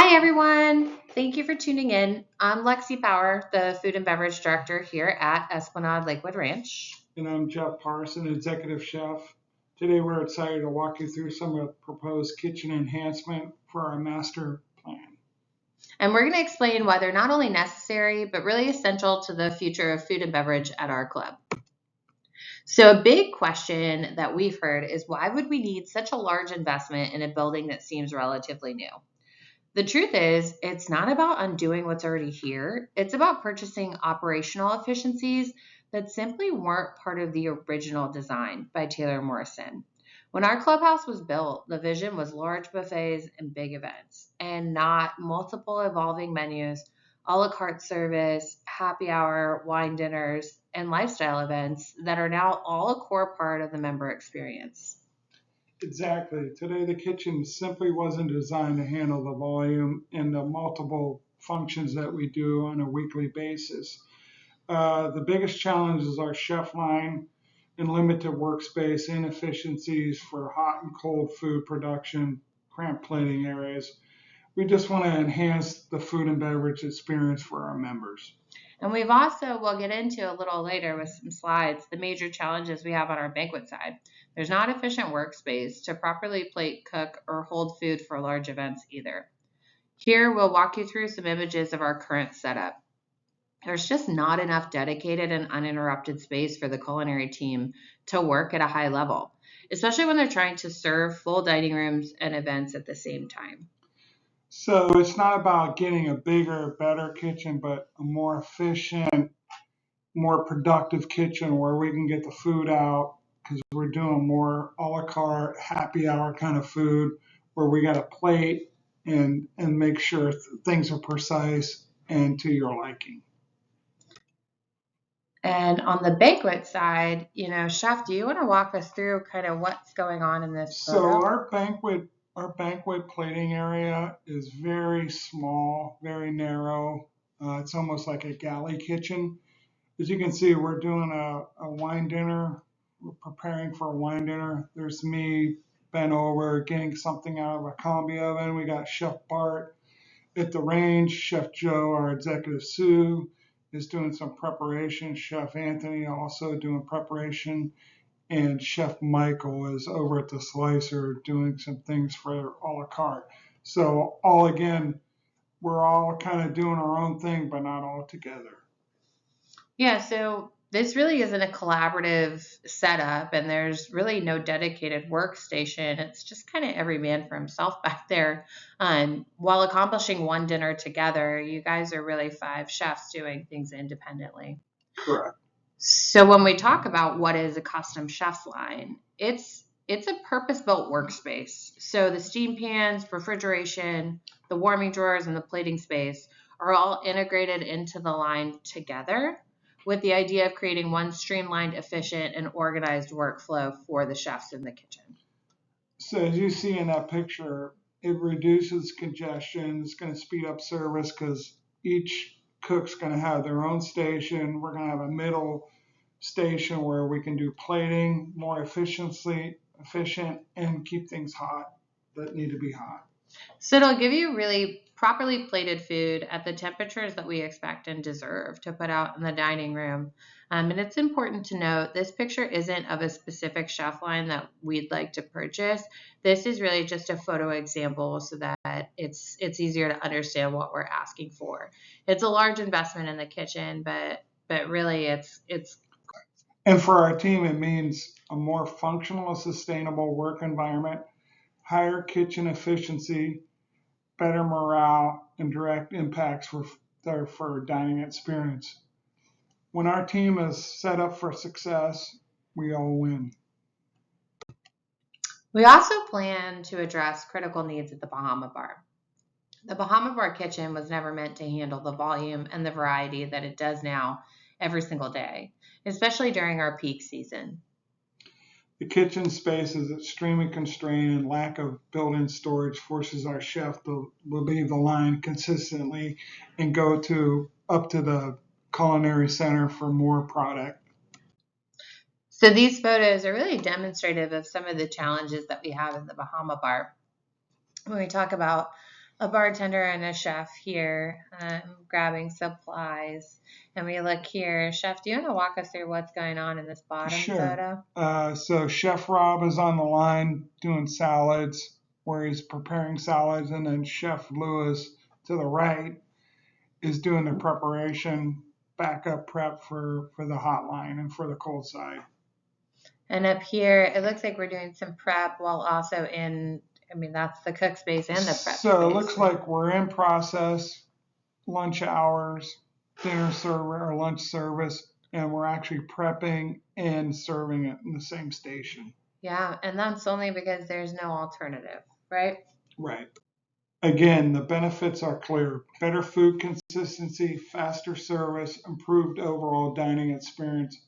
Hi, everyone. Thank you for tuning in. I'm Lexi Power, the Food and Beverage Director here at Esplanade Lakewood Ranch. And I'm Jeff Parson, Executive Chef. Today we're excited to walk you through some of the proposed kitchen enhancement for our master plan. And we're going to explain why they're not only necessary, but really essential to the future of food and beverage at our club. So, a big question that we've heard is why would we need such a large investment in a building that seems relatively new? The truth is, it's not about undoing what's already here. It's about purchasing operational efficiencies that simply weren't part of the original design by Taylor Morrison. When our clubhouse was built, the vision was large buffets and big events, and not multiple evolving menus, a la carte service, happy hour, wine dinners, and lifestyle events that are now all a core part of the member experience. Exactly. Today the kitchen simply wasn't designed to handle the volume and the multiple functions that we do on a weekly basis. The biggest challenge is our chef line and limited workspace, inefficiencies for hot and cold food production, cramped plating areas. We just want to enhance the food and beverage experience for our members. And we'll get into a little later with some slides, the major challenges we have on our banquet side. There's not efficient workspace to properly plate, cook, or hold food for large events either. Here, we'll walk you through some images of our current setup. There's just not enough dedicated and uninterrupted space for the culinary team to work at a high level, especially when they're trying to serve full dining rooms and events at the same time. So it's not about getting a bigger, better kitchen, but a more efficient, more productive kitchen where we can get the food out because we're doing more a la carte, happy hour kind of food where we got a plate and make sure things are precise and to your liking. And on the banquet side, Chef, do you want to walk us through kind of what's going on in this So photo? our banquet plating area is very small, very narrow. It's almost like a galley kitchen. As you can see, we're doing a wine dinner. We're preparing for a wine dinner. There's me bent over getting something out of a combi oven. We got Chef Bart at the range. Chef Joe, our executive sous, is doing some preparation. Chef Anthony also doing preparation. And Chef Michael is over at the slicer doing some things for a la carte. So all again, we're all kind of doing our own thing, but not all together. Yeah, so this really isn't a collaborative setup, and there's really no dedicated workstation. It's just kind of every man for himself back there. While accomplishing one dinner together, you guys are really five chefs doing things independently. Correct. So when we talk about what is a custom chef's line, it's a purpose-built workspace. So the steam pans, refrigeration, the warming drawers, and the plating space are all integrated into the line together with the idea of creating one streamlined, efficient, and organized workflow for the chefs in the kitchen. So as you see in that picture, it reduces congestion. It's going to speed up service because each cook's going to have their own station. We're going to have a middle station where we can do plating more efficient, and keep things hot that need to be hot. So it'll give you really properly plated food at the temperatures that we expect and deserve to put out in the dining room. And it's important to note this picture isn't of a specific chef line that we'd like to purchase. This is really just a photo example so that it's easier to understand what we're asking for. It's a large investment in the kitchen, but really it's And for our team, it means a more functional and sustainable work environment, higher kitchen efficiency, better morale, and direct impacts for dining experience. When our team is set up for success, we all win. We also plan to address critical needs at the Bahama Bar. The Bahama Bar kitchen was never meant to handle the volume and the variety that it does now every single day, especially during our peak season. The kitchen space is extremely constrained, and lack of built-in storage forces our chef to leave the line consistently and go to up to the culinary center for more product. So these photos are really demonstrative of some of the challenges that we have in the Bahama Bar. When we talk about a bartender and a chef here grabbing supplies. And we look here. Chef, do you want to walk us through what's going on in this bottom Sure. photo? So Chef Rob is on the line doing salads, where he's preparing salads, and then Chef Lewis to the right is doing the preparation, backup prep for the hot line and for the cold side. And up here, it looks like we're doing some prep while also that's the cook space and the prep So it space. looks like we're in process, lunch hours, dinner server or lunch service, and we're actually prepping and serving it in the same station. Yeah, and that's only because there's no alternative, right? Right. Again, the benefits are clear. Better food consistency, faster service, improved overall dining experience,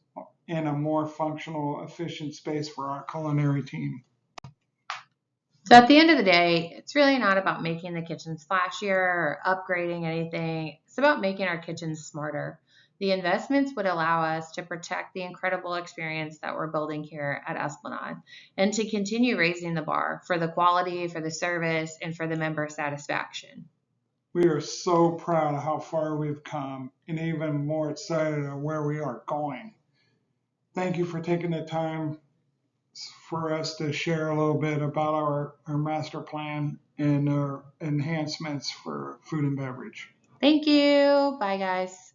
and a more functional, efficient space for our culinary team. So at the end of the day, it's really not about making the kitchens flashier or upgrading anything. It's about making our kitchens smarter. The investments would allow us to protect the incredible experience that we're building here at Esplanade and to continue raising the bar for the quality, for the service, and for the member satisfaction. We are so proud of how far we've come and even more excited of where we are going. Thank you for taking the time for us to share a little bit about our master plan and our enhancements for food and beverage. Thank you. Bye, guys.